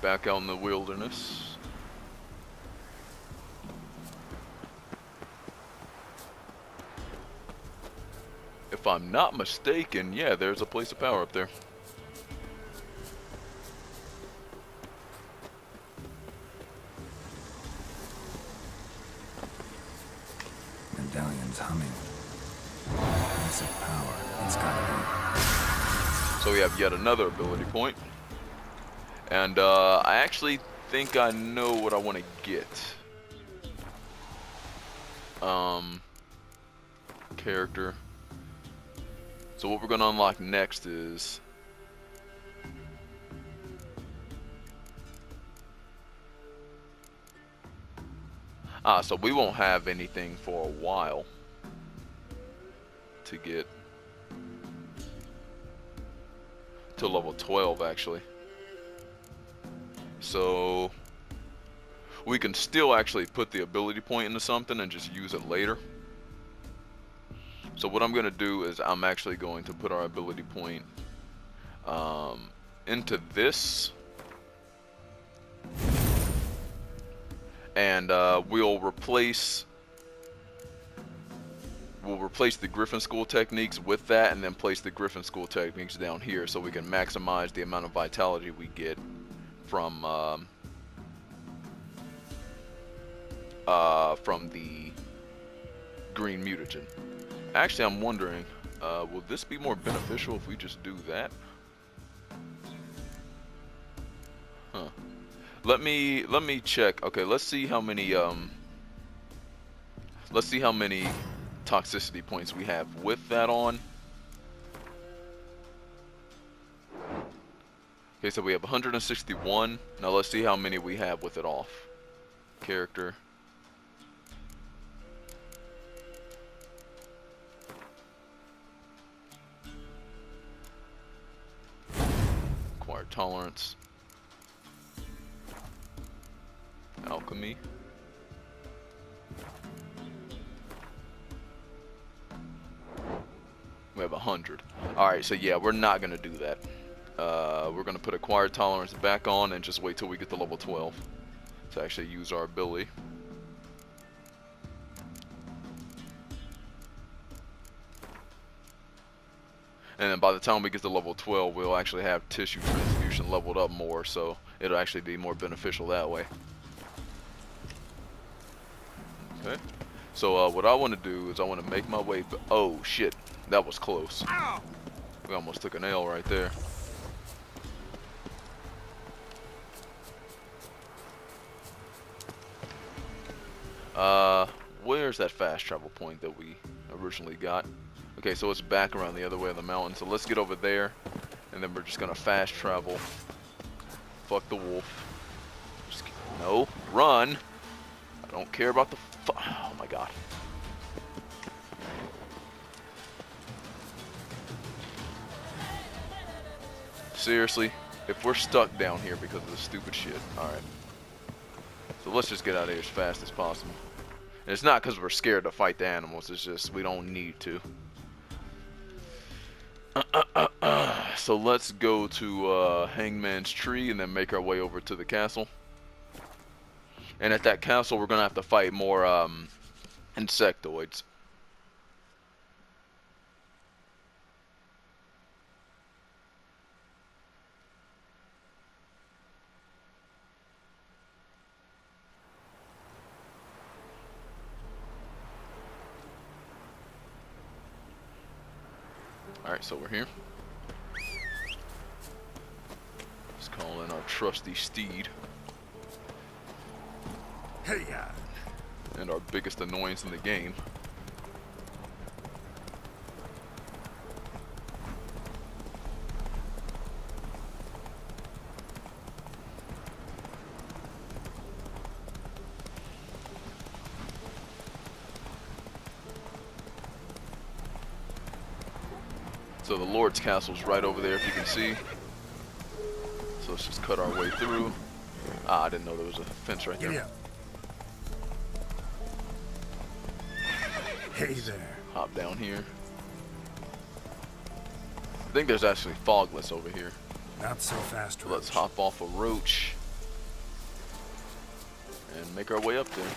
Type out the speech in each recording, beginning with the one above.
back out in the wilderness. If I'm not mistaken, yeah, there's a place of power up there. Medallion's humming. Place of power. It's gotta So we have yet another ability point. And I actually think I know what I want to get. Character. So what we're going to unlock next is... so we won't have anything for a while to get to level 12 actually. So we can still actually put the ability point into something and just use it later. So what I'm going to do is I'm actually going to put our ability point into this. And we'll replace the Griffin school techniques with that, and then place the Griffin school techniques down here so we can maximize the amount of vitality we get from the green mutagen. Actually, I'm wondering, will this be more beneficial if we just do that? Huh. Let me check. Okay, let's see how many toxicity points we have with that on. Okay, so we have 161. Now let's see how many we have with it off. Character. Acquired tolerance. Alchemy. We have 100. Alright, so yeah, we're not going to do that. We're going to put acquired tolerance back on and just wait till we get to level 12 to actually use our ability. And then by the time we get to level 12, we'll actually have tissue transfusion leveled up more, so it'll actually be more beneficial that way. Okay, so what I want to do is I want to make my way. Oh shit, that was close. Ow! We almost took an L right there. Where's that fast travel point that we originally got? Okay, so it's back around the other way of the mountain. So let's get over there, and then we're just gonna fast travel. Fuck the wolf. No, run. I don't care about the. Oh my god. Seriously, if we're stuck down here because of this stupid shit. Alright. So let's just get out of here as fast as possible. And it's not because we're scared to fight the animals, it's just we don't need to. So let's go to Hangingmans Tree and then make our way over to the castle. And at that castle we're going to have to fight more insectoids. Alright, so we're here. Let's call in our trusty steed. Hey, yeah. And our biggest annoyance in the game. So the Lord's Castle's right over there, if you can see. So let's just cut our way through. Ah, I didn't know there was a fence right there. Yeah. Hey there. Hop down here. I think there's actually fogless over here. Not so fast, So let's Roach. hop off a roach. and make our way up there.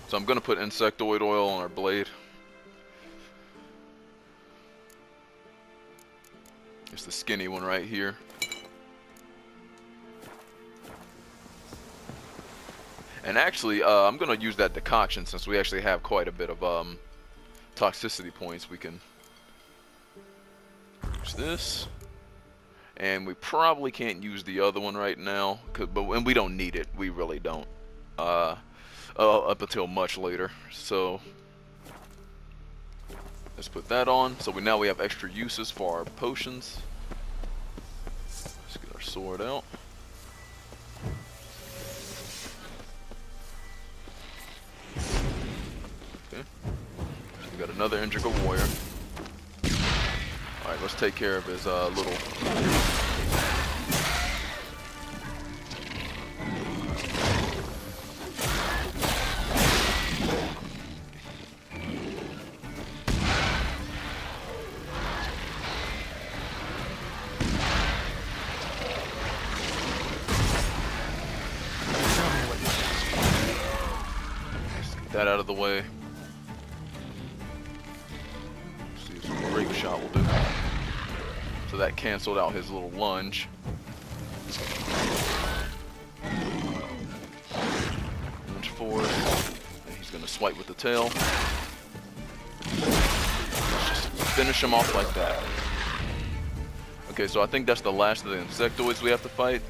So I'm gonna put insectoid oil on our blade. It's the skinny one right here. And actually, I'm gonna use that decoction since we actually have quite a bit of toxicity points. We can use this, and we probably can't use the other one right now, and we don't need it. We really don't. Up until much later. So let's put that on. So now we have extra uses for our potions. Let's get our sword out. Okay. We got another Intrical Lawyer. Alright, let's take care of his little... that out of the way. Let's see if some grape shot will do. So that canceled out his little lunge. Lunge forward. And he's gonna swipe with the tail. Let's just finish him off like that. Okay, so I think that's the last of the insectoids we have to fight.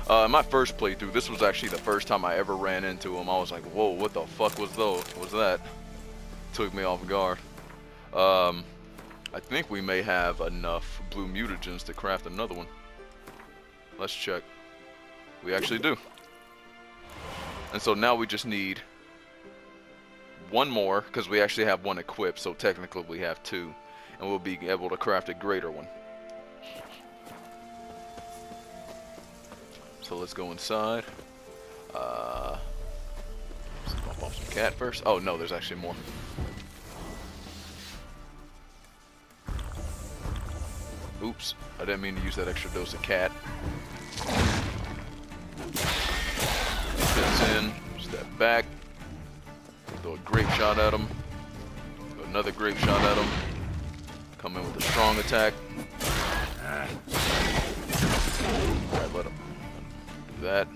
In my first playthrough, this was actually the first time I ever ran into him. I was like, whoa, what the fuck was that? Took me off guard. I think we may have enough blue mutagens to craft another one. Let's check. We actually do. And so now we just need one more, because we actually have one equipped, so technically we have two. And we'll be able to craft a greater one. So let's go inside. Let's bump off some cat first. Oh no, there's actually more. Oops, I didn't mean to use that extra dose of cat. Fits in, step back, throw a grape shot at him, throw another grape shot at him, come in with a strong attack. Alright, let him do that.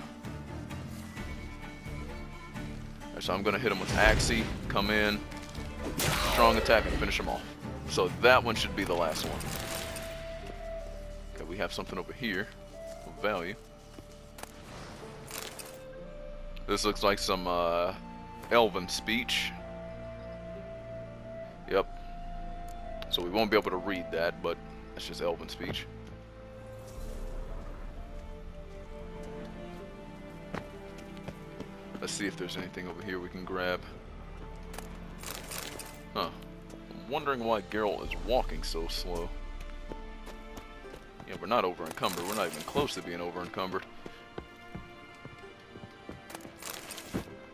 Alright, so I'm gonna hit him with Axie, come in, strong attack, and finish him off. So that one should be the last one. Okay, we have something over here of value. This looks like some elven speech. Yep. So we won't be able to read that, but that's just elven speech. Let's see if there's anything over here we can grab. Huh. I'm wondering why Geralt is walking so slow. Yeah, we're not over encumbered. We're not even close to being over encumbered.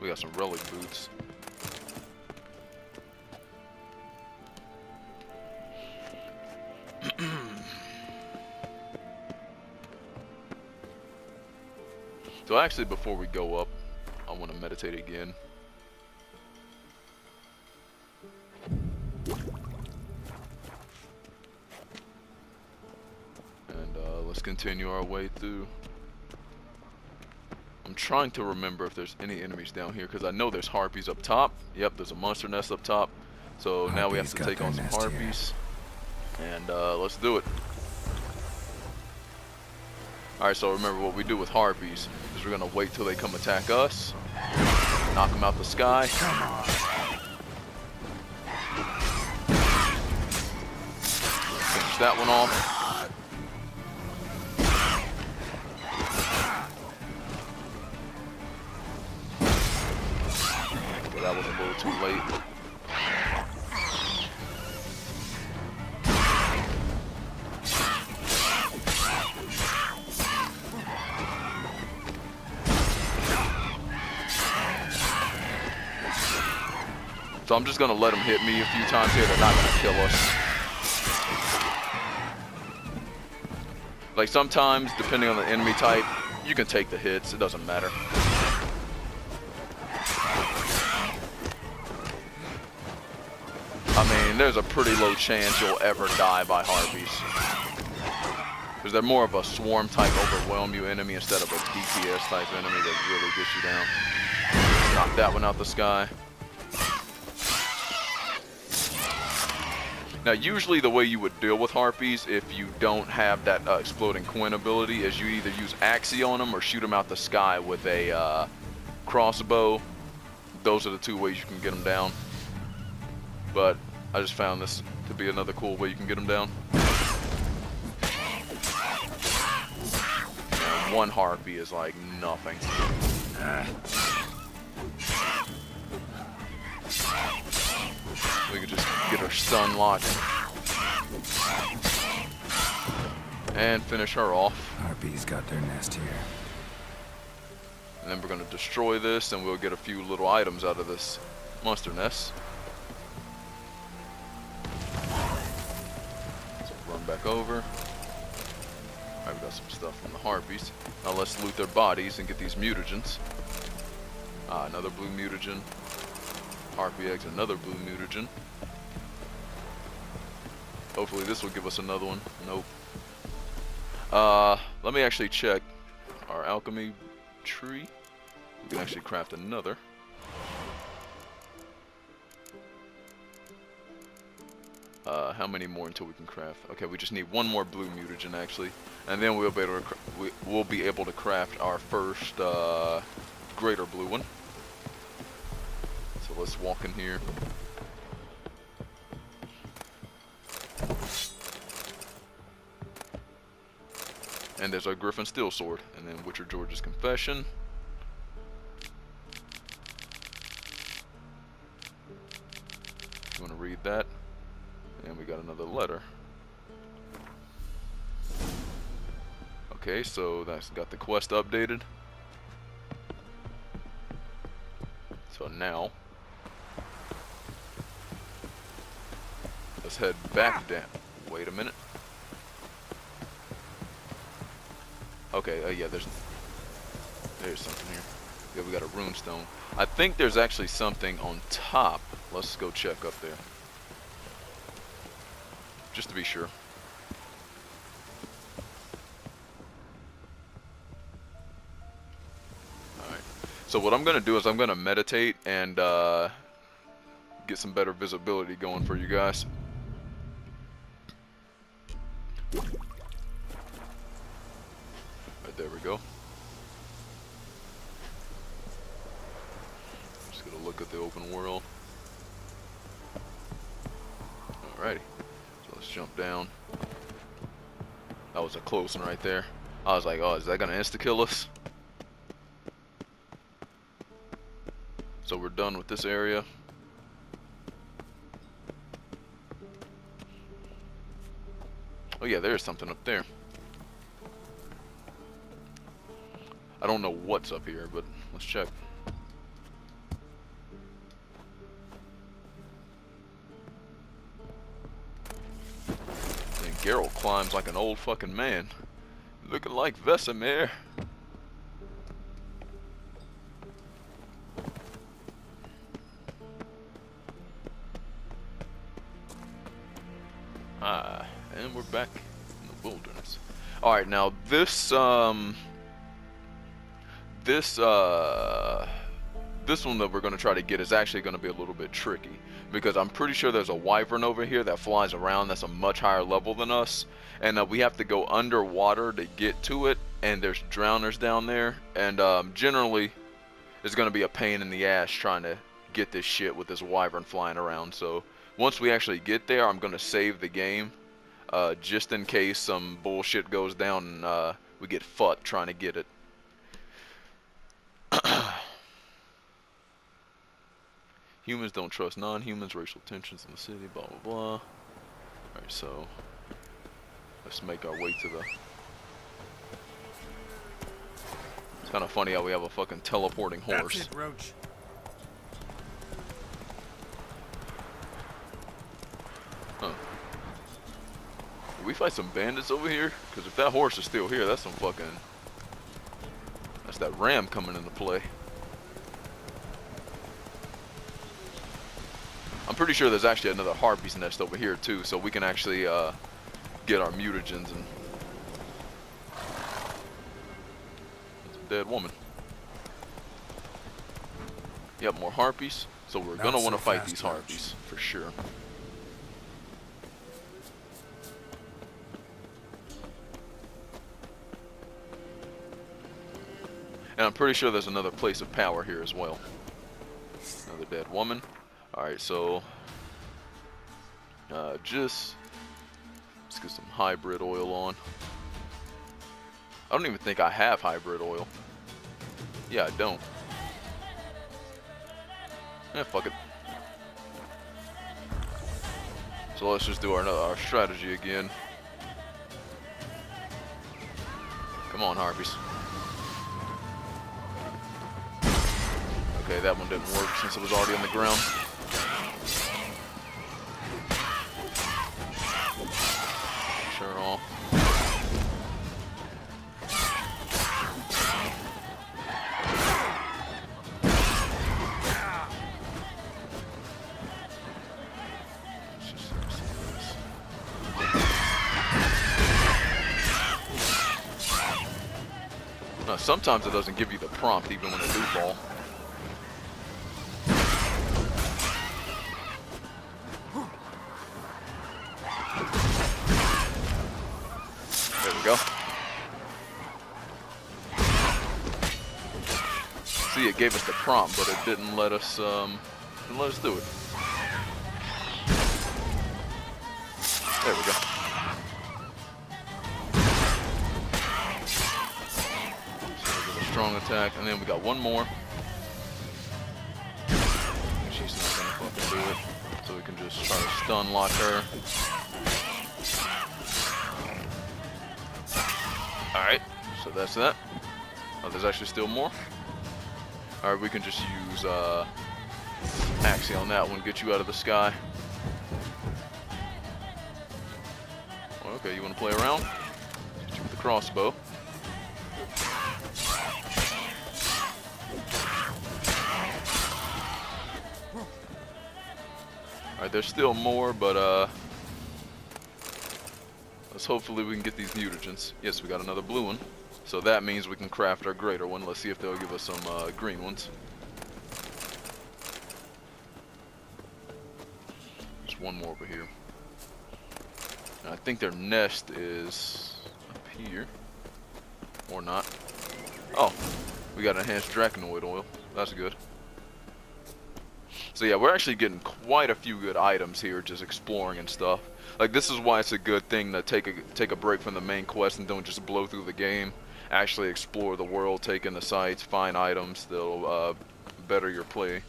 We got some relic boots. So actually, before we go up, I want to meditate again. And let's continue our way through. I'm trying to remember if there's any enemies down here, because I know there's harpies up top. Yep, there's a monster nest up top. So now we have to take on some harpies. And let's do it. Alright, so remember what we do with harpies is we're going to wait till they come attack us. Knock them out the sky. Finish that one off. Okay, that was a little too late. So I'm just going to let them hit me a few times here. They're not going to kill us. Like sometimes, depending on the enemy type, You can take the hits, it doesn't matter. I mean, there's a pretty low chance you'll ever die by harpies. Because they're more of a swarm type overwhelm you enemy instead of a DPS type enemy that really gets you down. Knock that one out the sky. Now usually the way you would deal with harpies if you don't have that exploding Quinn ability is you either use Axie on them or shoot them out the sky with a crossbow. Those are the two ways you can get them down. But I just found this to be another cool way you can get them down. And one harpy is like nothing. We could just get her stun locked and finish her off. Harpies got their nest here. And then we're going to destroy this and we'll get a few little items out of this monster nest. So run back over. Alright, we got some stuff from the harpies. Now let's loot their bodies and get these mutagens. Another blue mutagen. Harpy eggs, another blue mutagen. Hopefully this will give us another one. Nope. Let me actually check our alchemy tree. We can actually craft another. How many more until we can craft? Okay, we just need one more blue mutagen actually, and then we'll be able to craft our first greater blue one. So let's walk in here. And there's our Griffin Steel Sword, and then Witcher George's Confession. You want to read that? And we got another letter. Okay, so that's got the quest updated. So now, let's head back down. Wait a minute. Okay, yeah, there's something here. Yeah, we got a runestone. I think there's actually something on top. Let's go check up there. Just to be sure. Alright. So what I'm going to do is I'm going to meditate and get some better visibility going for you guys. Right, there we go. Just going to look at the open world. Alrighty. So let's jump down. That was a close one right there. I was like, oh, is that going to insta-kill us? So we're done with this area. Oh yeah, there's something up there. I don't know what's up here, but let's check. And Geralt climbs like an old fucking man. Looking like Vesemir. And we're back in the wilderness. Alright, now this one that we're going to try to get is actually going to be a little bit tricky, because I'm pretty sure there's a wyvern over here that flies around that's a much higher level than us, and we have to go underwater to get to it, and there's drowners down there, and generally it's going to be a pain in the ass trying to get this shit with this wyvern flying around. So once we actually get there, I'm going to save the game just in case some bullshit goes down and we get fucked trying to get it. Humans don't trust non-humans, racial tensions in the city, blah blah blah. Alright, so let's make our way to the... It's kind of funny how we have a fucking teleporting horse. That's it, Roach. Huh. Did we fight some bandits over here? Because if that horse is still here, that's some fucking... that ram coming into play. I'm pretty sure there's actually another harpy's nest over here too, so we can actually get our mutagens. And it's a dead woman. Yep, more harpies. So we're gonna want to fight these harpies for sure. And I'm pretty sure there's another place of power here as well. Another dead woman. Alright, so let's get some hybrid oil on. I don't even think I have hybrid oil. Yeah, I don't. Yeah, fuck it. So let's just do our strategy again. Come on, harpies. Okay, that one didn't work since it was already on the ground. Sure all. Now, sometimes it doesn't give you the prompt even when it do fall. There we go. See, it gave us the prompt, but it didn't let us do it. There we go. Strong attack, and then we got one more. She's not gonna fucking do it, so we can just try to stun lock her. Alright, so that's that. Oh, there's actually still more. Alright, we can just use Axie on that one, get you out of the sky. Okay, you want to play around? Hit you with the crossbow. Alright, there's still more, but let's hopefully we can get these mutagens. Yes, we got another blue one. So that means we can craft our greater one. Let's see if they'll give us some green ones. There's one more over here. And I think their nest is up here. Or not. Oh, we got enhanced draconiid oil. That's good. So yeah, we're actually getting quite a few good items here, just exploring and stuff. Like, this is why it's a good thing to take a break from the main quest and don't just blow through the game. Actually explore the world, take in the sights, find items that'll better your play.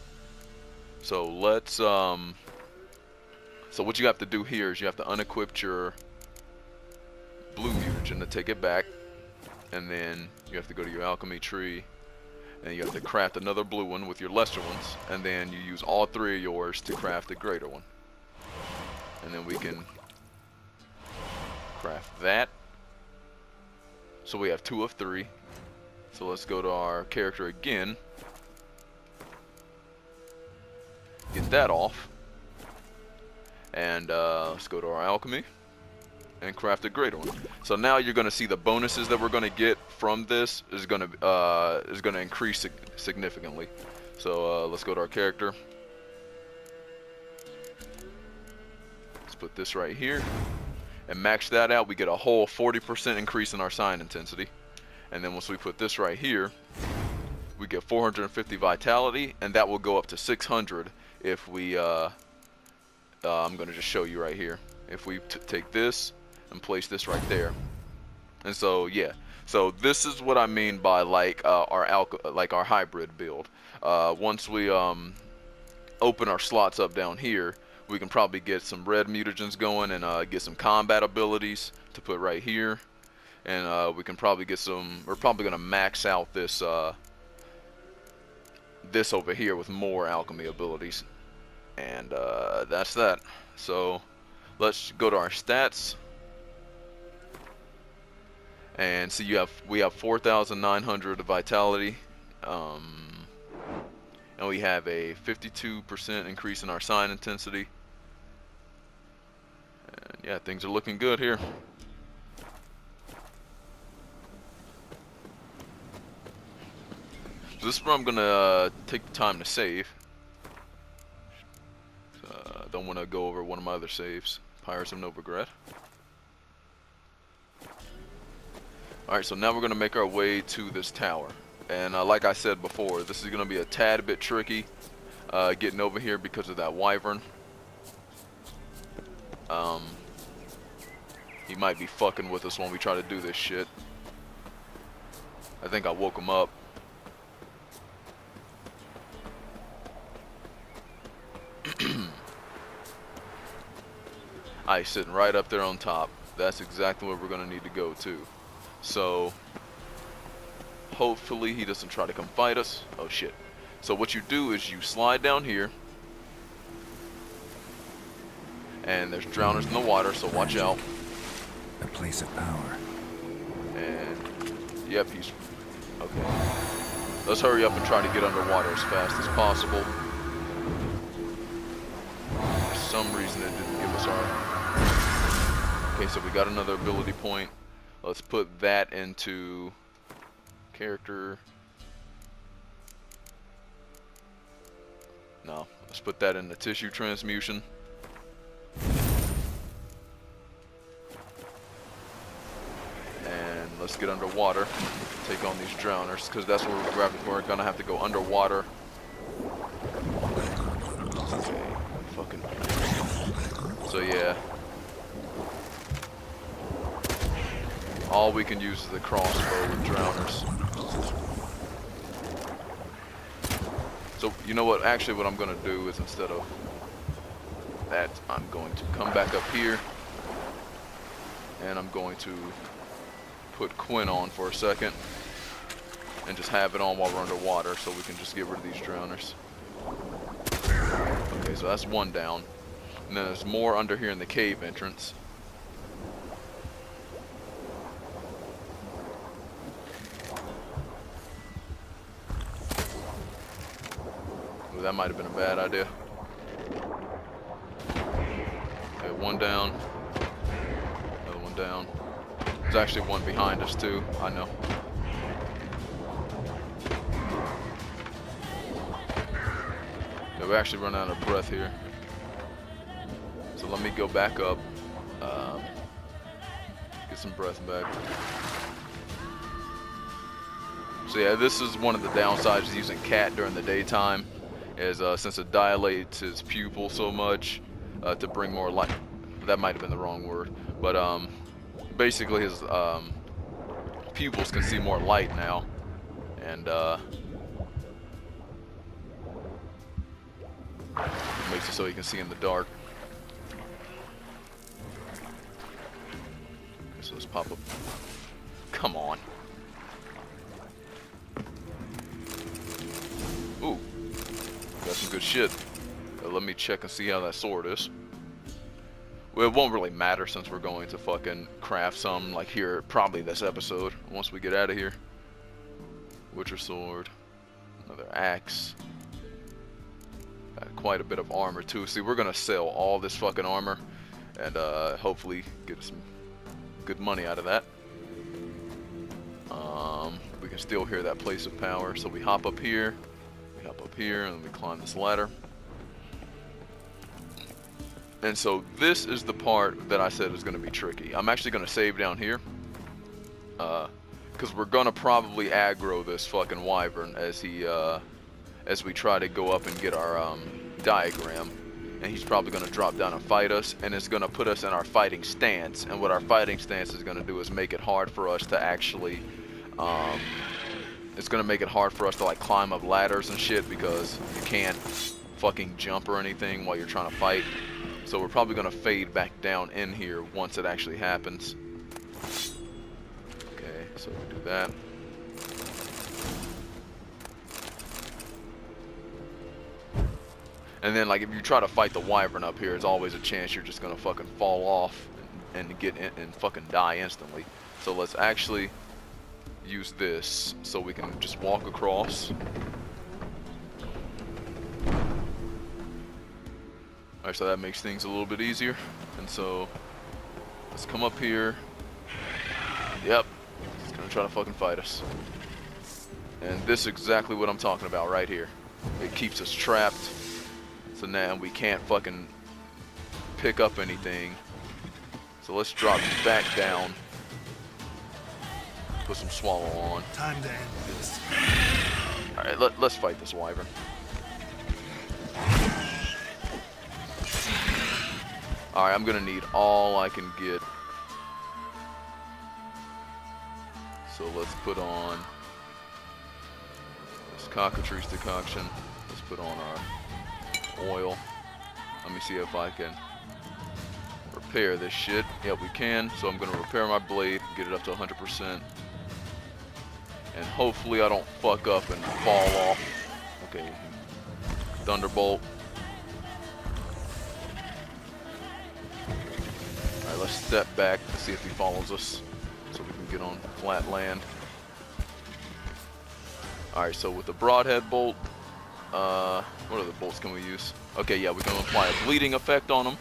So let's so what you have to do here is you have to unequip your blue mutagen to take it back, and then you have to go to your alchemy tree. And you have to craft another blue one with your lesser ones, and then you use all three of yours to craft the greater one. And then we can craft that. So we have 2 of 3. So let's go to our character again. Get that off. And let's go to our alchemy and craft a greater one. So now you're going to see the bonuses that we're going to get from this is going to increase significantly. So let's go to our character. Let's put this right here and max that out. We get a whole 40% increase in our sign intensity. And then once we put this right here, we get 450 vitality, and that will go up to 600 if we I'm going to just show you right here. If we take this and place this right there. And so yeah, so this is what I mean by like our hybrid build. Once we open our slots up down here, we can probably get some red mutagens going and get some combat abilities to put right here. And we can probably get some, we're probably going to max out this this over here with more alchemy abilities. And that's that. So let's go to our stats. And so we have 4,900 of vitality, and we have a 52% increase in our sign intensity. And yeah, things are looking good here. So this is where I'm gonna take the time to save. Don't want to go over one of my other saves. Pirates of Novigrad. Alright, so now we're going to make our way to this tower. And like I said before, this is going to be a tad bit tricky getting over here because of that wyvern. He might be fucking with us when we try to do this shit. I think I woke him up. He's sitting right up there on top. That's exactly where we're going to need to go to. So, hopefully he doesn't try to come fight us. Oh shit. So what you do is you slide down here. And there's drowners in the water, so watch out. A place of power. And, yep, he's... Okay. Let's hurry up and try to get underwater as fast as possible. For some reason it didn't give us our... Okay, so we got another ability point. Let's put that into character. No, let's put that into tissue transmutation. And let's get underwater. Take on these drowners, because that's where we're gonna have to go underwater. Okay, fucking. So yeah. All we can use is the crossbow with drowners. So, you know what? Actually, what I'm going to do is instead of that, I'm going to come back up here. And I'm going to put Quinn on for a second. And just have it on while we're underwater so we can just get rid of these drowners. Okay, so that's one down. And then there's more under here in the cave entrance. That might have been a bad idea. Okay, one down. Another one down. There's actually one behind us too, I know. Yeah, we actually run out of breath here. So let me go back up. Get some breath back. So yeah, this is one of the downsides of using Cat during the daytime. Is since it dilates his pupil so much to bring more light. That might have been the wrong word, but basically his pupils can see more light now, and makes it so he can see in the dark. So let's pop up. Come on. Ooh. Got some good shit. Let me check and see how that sword is. Well, it won't really matter since we're going to fucking craft some, like here, probably this episode, once we get out of here. Witcher sword. Another axe. Got quite a bit of armor too. See, we're gonna sell all this fucking armor and hopefully get some good money out of that. We can still hear that place of power, so we hop up here. Up here and we climb this ladder. And so this is the part that I said is going to be tricky. I'm actually going to save down here because we're going to probably aggro this fucking wyvern as we try to go up and get our diagram, and he's probably going to drop down and fight us, and it's going to put us in our fighting stance. And what our fighting stance is going to do is make it hard for us to actually it's gonna make it hard for us to like climb up ladders and shit because you can't fucking jump or anything while you're trying to fight. So we're probably gonna fade back down in here once it actually happens. Okay, so we do that. And then like if you try to fight the wyvern up here, there's always a chance you're just gonna fucking fall off and get in and fucking die instantly. So let's actually use this so we can just walk across. Alright, so that makes things a little bit easier. And so let's come up here. Yep, he's gonna try to fucking fight us. And this is exactly what I'm talking about right here. It keeps us trapped. So now we can't fucking pick up anything. So let's drop back down. Put some swallow on. Time to end this. Alright, let's fight this wyvern. Alright, I'm gonna need all I can get. So let's put on this cockatrice decoction. Let's put on our oil. Let me see if I can repair this shit. Yeah, we can. So I'm gonna repair my blade, get it up to 100%. And hopefully I don't fuck up and fall off. Okay. Thunderbolt. Alright, let's step back to see if he follows us so we can get on flat land. Alright, so with the broadhead bolt, what other bolts can we use? Okay, yeah, we can apply a bleeding effect on him.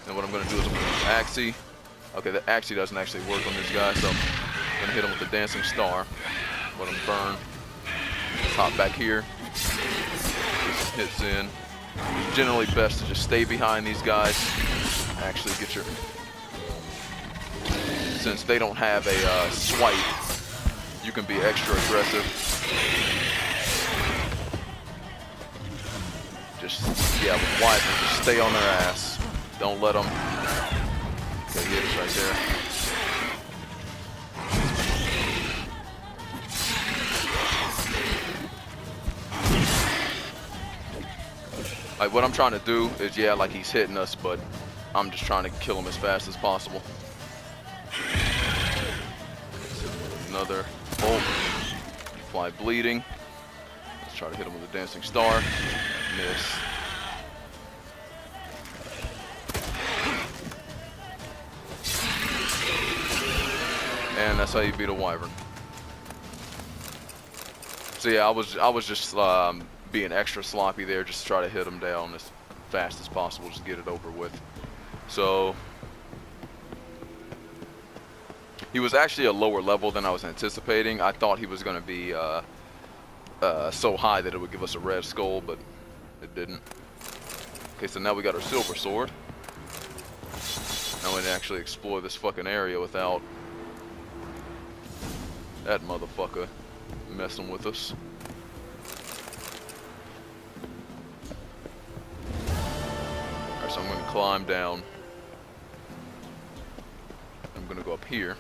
And what I'm going to do is I'm going to use Axie. Okay, the Axie doesn't actually work on this guy, so I'm going to hit him with the Dancing Star. Let him burn. Let's hop back here. Get some hits in. Generally best to just stay behind these guys. Actually get your... Since they don't have a swipe, you can be extra aggressive. Just, yeah, with wyvern, just stay on their ass. Don't let them... Okay, he is right there. Like, what I'm trying to do is, yeah, like he's hitting us, but I'm just trying to kill him as fast as possible. Another bolt. Apply bleeding. Let's try to hit him with a Dancing Star. Miss. And that's how you beat a wyvern. So yeah, I was just being extra sloppy there, just to try to hit him down as fast as possible, just get it over with. So he was actually a lower level than I was anticipating. I thought he was going to be so high that it would give us a red skull, but it didn't. Okay, so now we got our silver sword. Now we can actually explore this fucking area without that motherfucker messing with us. Alright, so I'm going to climb down. I'm going to go up here.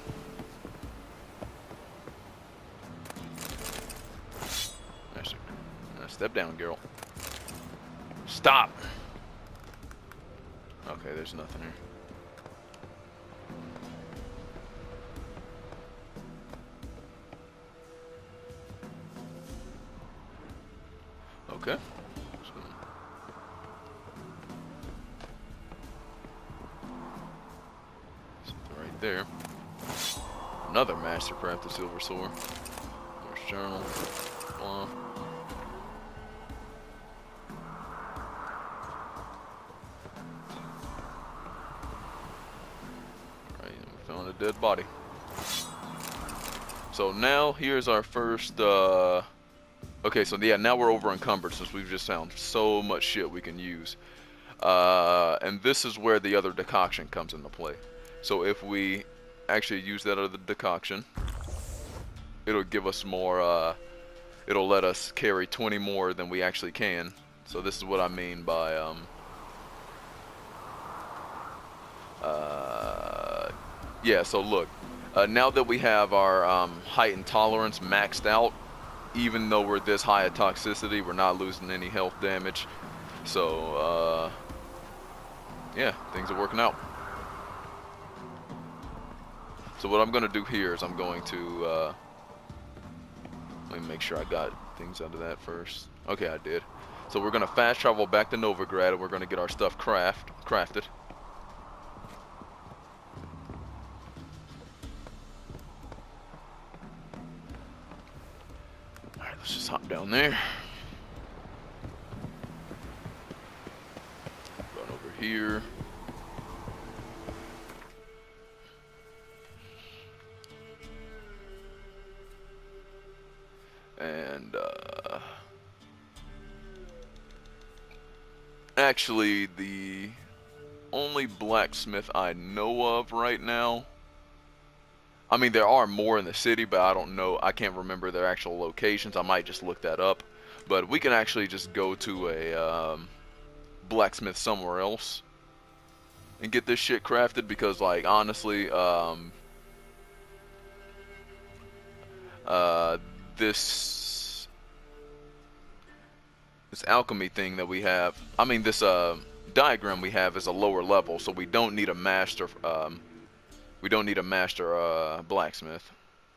Step down, girl. Stop! Okay, there's nothing here. Okay. Something right there. Another master crafted silver sword. There's journal. Blah. Dead body. So now here's our first okay, so yeah, now we're over encumbered since we've just found so much shit we can use. And this is where the other decoction comes into play. So if we actually use that other decoction, it'll give us more it'll let us carry 20 more than we actually can. So this is what I mean by yeah, so look, now that we have our height and tolerance maxed out, even though we're this high at toxicity, we're not losing any health damage. So, yeah, things are working out. So what I'm going to do here is I'm going to, let me make sure I got things out of that first. Okay, I did. So we're going to fast travel back to Novigrad and we're going to get our stuff crafted. Let's just hop down there. Run over here. And actually the only blacksmith I know of right now, I mean there are more in the city, but I don't know, I can't remember their actual locations. I might just look that up, but we can actually just go to a blacksmith somewhere else and get this shit crafted, because like honestly this alchemy thing that we have, I mean this diagram we have is a lower level, so we don't need a master blacksmith.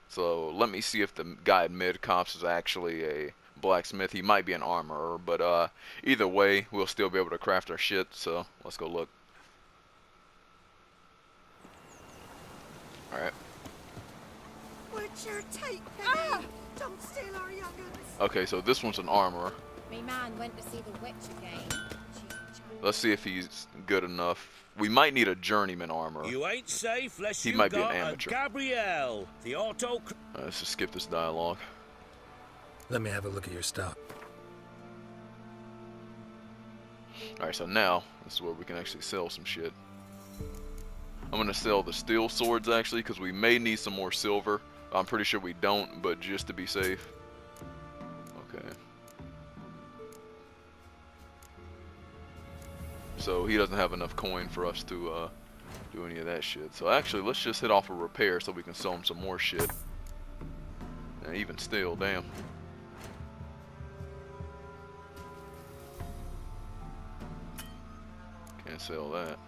So let me see if the guy in mid-cops is actually a blacksmith. He might be an armorer, but either way we'll still be able to craft our shit, so let's go look. Alright. Witcher, take them in. Don't steal our young'uns. Okay, so this one's an armorer. Me man went to see the witch again. Let's see if he's good enough. We might need a journeyman armorer. You ain't safe unless He you might be got an amateur. a Gabrielle, the auto. Let's just skip this dialogue. Let me have a look at your stock. Alright, so now this is where we can actually sell some shit. I'm gonna sell the steel swords actually, because we may need some more silver. I'm pretty sure we don't, but just to be safe. Okay. So he doesn't have enough coin for us to do any of that shit. So actually, let's just hit off a repair so we can sell him some more shit. And even still, damn. Can't sell that.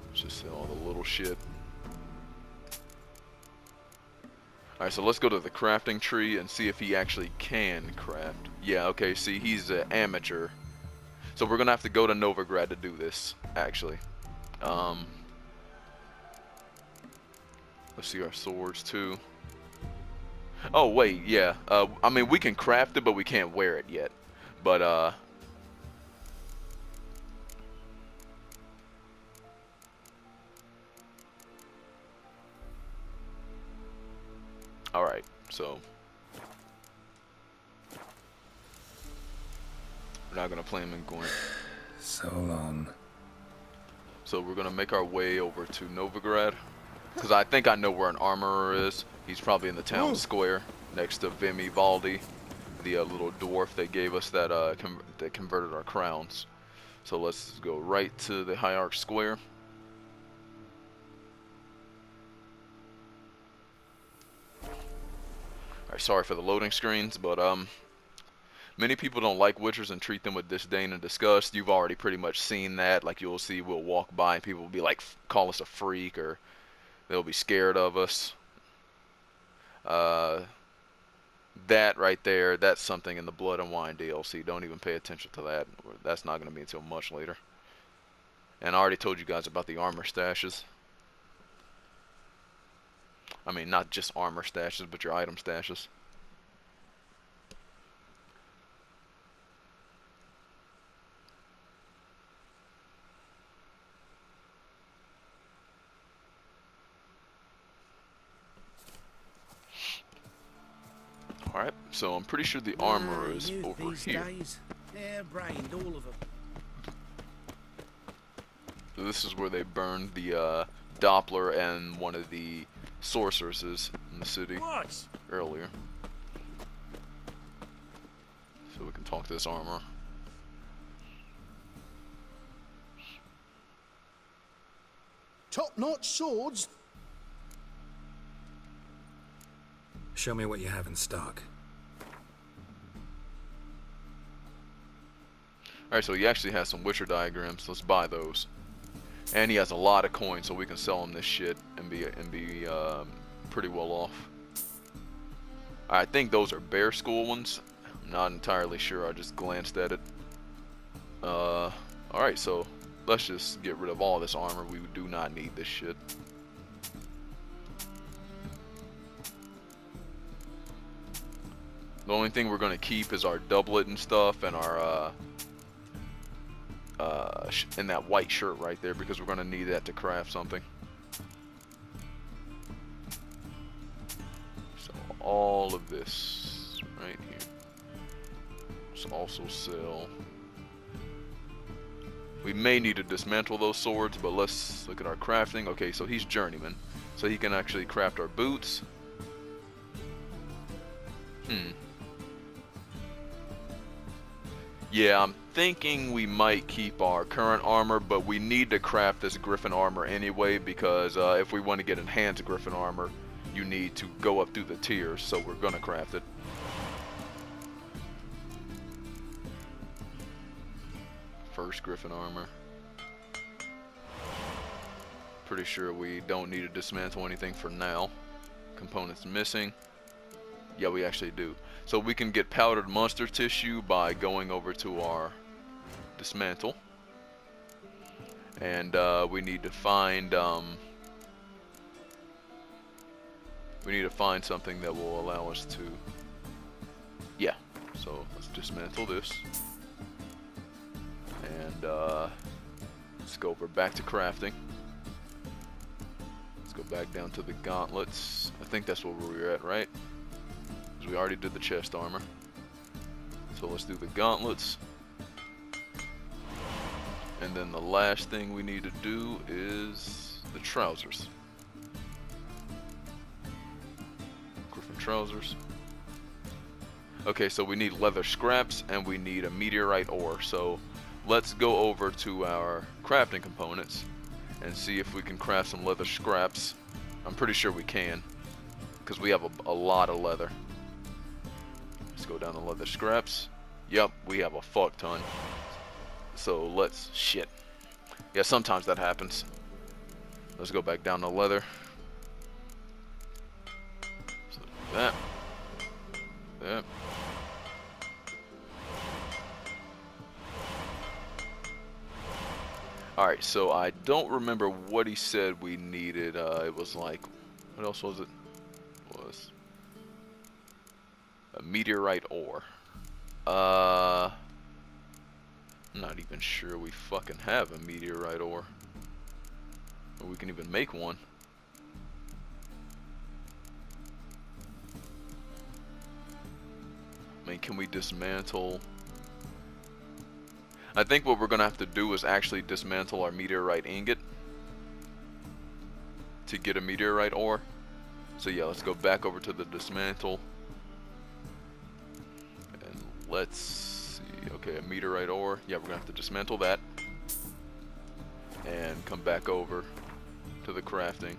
Let's just sell all the little shit. Alright, so let's go to the crafting tree and see if he actually can craft. Yeah, okay, see, he's an amateur. So we're gonna have to go to Novigrad to do this, actually. Let's see our swords, too. Oh, wait, yeah. I mean, we can craft it, but we can't wear it yet. But, alright, so we're not gonna play him in Gwent. So long. So we're gonna make our way over to Novigrad, because I think I know where an armorer is. He's probably in the town square next to Vimy Valdi, the little dwarf that gave us that that converted our crowns. So let's go right to the Hierarch Square. Alright, sorry for the loading screens, but many people don't like witchers and treat them with disdain and disgust. You've already pretty much seen that. Like, you'll see, we'll walk by and people will be like, call us a freak, or they'll be scared of us. That right there, that's something in the Blood and Wine DLC. Don't even pay attention to that. That's not going to be until much later. And I already told you guys about the armor stashes. I mean, not just armor stashes, but your item stashes. Alright, so I'm pretty sure the armor is over here. Hair-brained, all of them. So this is where they burned the Doppler and one of the sorceresses in the city earlier. So we can talk to this armor. Top-notch swords. Show me what you have in stock. Alright, so he actually has some Witcher diagrams. Let's buy those. And he has a lot of coins, so we can sell him this shit and be pretty well off. I think those are Bear School ones. I'm not entirely sure. I just glanced at it. Alright, so let's just get rid of all this armor. We do not need this shit. The only thing we're gonna keep is our doublet and stuff, and our and that white shirt right there, because we're gonna need that to craft something. So all of this right here. Let's also sell. We may need to dismantle those swords, but let's look at our crafting. Okay, so he's journeyman, so he can actually craft our boots. Yeah, I'm thinking we might keep our current armor, but we need to craft this Griffon Armor anyway, because if we want to get enhanced Griffon Armor, you need to go up through the tiers, so we're gonna craft it. First Griffon Armor. Pretty sure we don't need to dismantle anything for now. Components missing. Yeah, we actually do. So we can get powdered monster tissue by going over to our dismantle. And we need to find something that will allow us to, yeah. So let's dismantle this. And let's go over back to crafting. Let's go back down to the gauntlets. I think that's where we were at, right? Because we already did the chest armor. So let's do the gauntlets. And then the last thing we need to do is the trousers. Griffin trousers. Okay, so we need leather scraps and we need a meteorite ore. So let's go over to our crafting components and see if we can craft some leather scraps. I'm pretty sure we can, because we have a lot of leather. Let's go down to leather scraps. Yep, we have a fuck ton. So let's, shit. Yeah, sometimes that happens. Let's go back down to leather. So that. That. Alright, so I don't remember what he said we needed. It was like, what else was it? It was a meteorite ore. I'm not even sure we fucking have a meteorite ore. Or we can even make one. I mean, can we dismantle? I think what we're gonna have to do is actually dismantle our meteorite ingot to get a meteorite ore. So yeah, let's go back over to the dismantle. And let's see, okay, a meteorite ore. Yeah, we're gonna have to dismantle that. And come back over to the crafting.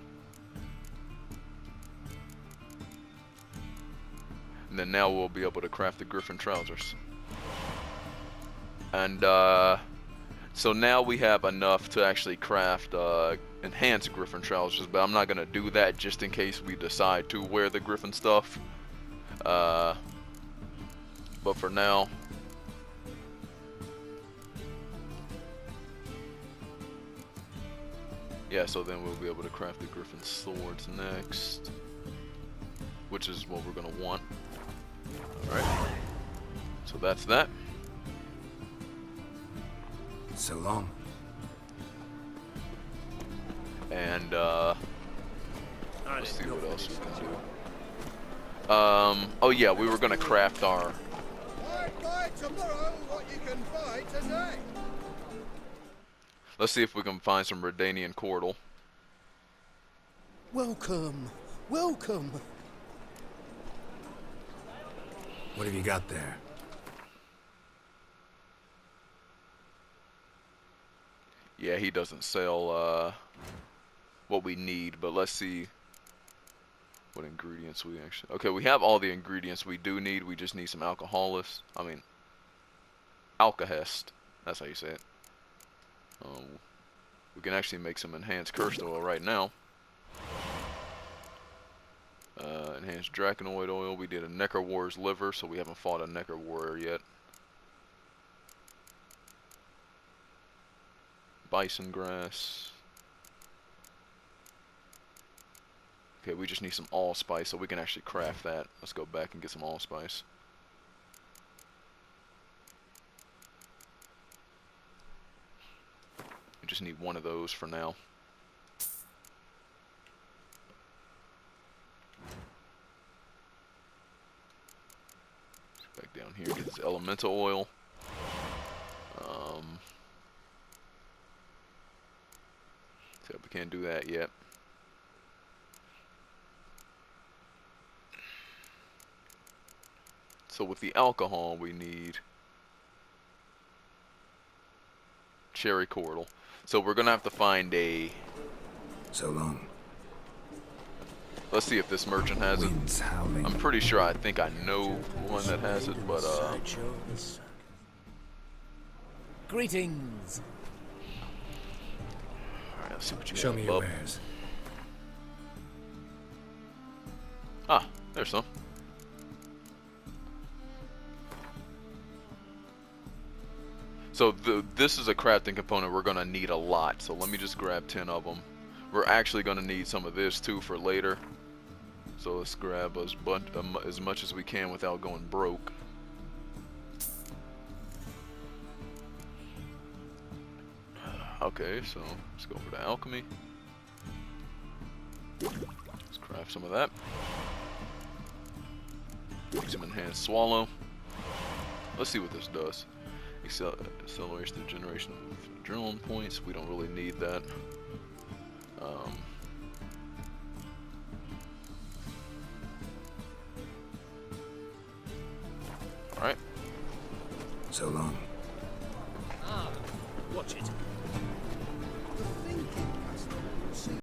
And then now we'll be able to craft the Griffin trousers. And so now we have enough to actually craft enhanced Griffin trousers, but I'm not gonna do that just in case we decide to wear the Griffin stuff. But for now, yeah. So then we'll be able to craft the Griffin swords next, which is what we're gonna want. All right. So that's that. So long. And let's see what else we can do. Oh yeah, we were gonna craft our. Buy tomorrow what you can buy today. Let's see if we can find some Redanian cordal. Welcome, welcome. What have you got there? Yeah, he doesn't sell what we need, but let's see what ingredients we actually. Okay, we have all the ingredients we do need. We just need some alcoholist. I mean, alkahest. That's how you say it. We can actually make some enhanced cursed oil right now. Enhanced Draconiid oil. We did a Necker Warrior's liver, so we haven't fought a Necker Warrior yet. bison grass. Okay, we just need some allspice so we can actually craft that. Let's go back and get some allspice. We just need one of those for now. Back down here, get this elemental oil. So we can't do that yet. So with the alcohol, we need cherry cordial. So we're gonna have to find a. So long. Let's see if this merchant has it. Winds howling. I'm pretty sure. I think I know one that has it, but Greetings. all right, let's see what you Show got, me your bub. wares. Ah, there's some. So this is a crafting component we're gonna need a lot. So let me just grab 10 of them. We're actually gonna need some of this too for later. So let's grab as much as we can without going broke. Okay, so let's go over to alchemy. Let's craft some of that. Use some enhanced swallow. Let's see what this does. Accelerates the generation of adrenaline points. We don't really need that. Alright. So long. Watch it.